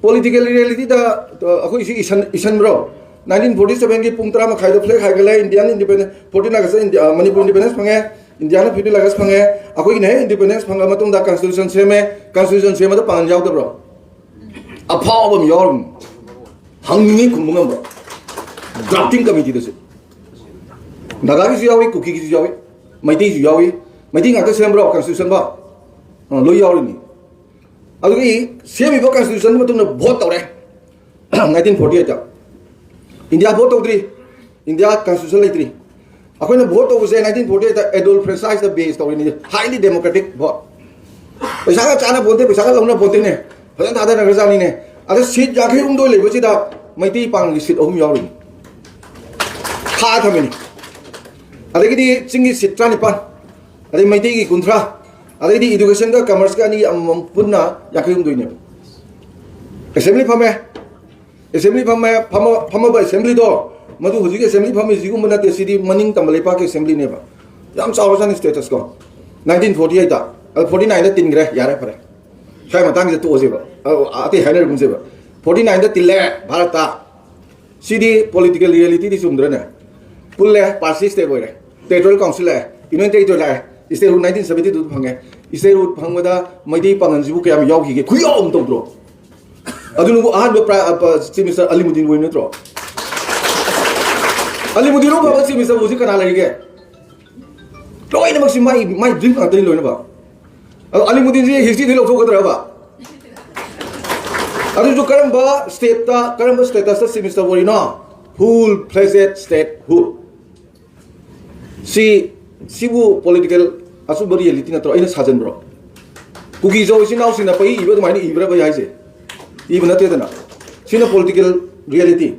political reality da ako isan bro 1947 ki pungtra ma khaida flag khai gale Indian independence 14 August Manipur independence phange Indiana 15 August phange ako ne independence phanga matung da constitution seme da pan jaw da bro aphaw bam yorum hangni khumungam bro drafting committee da se naga ki yawi kuki ki yawi maiti yawi maiti ngata sem bro constitution ba lo yawi ni adugi semi ba constitution matung na vote tawre 1948 ta India vote tawdri India constitution laitri akoina vote tawse 1948 ta adult franchise the base tawri ni highly democratic vote paisa ka chana bonte paisa ka launa bonte ne fajan thada na gajani ne ada seat jakhe umdo lebo chi da maiti pang gi seat ohum yawi kha thamini adagi singi seat trani pan adai maiti gi kunthra adagi education ka commerce ka ni punna yakhe umdo ne assembly assembly phama ba assembly do madu huji ke assembly phami jigu mana te city maning tamale pa ke assembly ne ba yam chawasan status ko 1948 da 49 da tin gre yare pare sai matang je to je ba ate hainer gum je ba 49 da tille bharata city political reality di sumdra ne pulle parsi state boy territorial council le union territory le statehood 1972 phange statehood phangda maidi pangan jibu ke am yaw gi ke khuyom to bro adunu ahan ba chief minister ALIMUDDIN woi natro ALIMUDDIN ro ba chief minister buji kana lai ge loi na maxi mai dream ka tari loi na ba ALIMUDDIN ji history thilo so kadra ba adu jo karam ba state ta karam ba status chief minister woi na full fledged statehood sibu political asu bari reality natro ina sajan bro kuki jo si now sina pai iba mai ni ibra ba yai se even not the political reality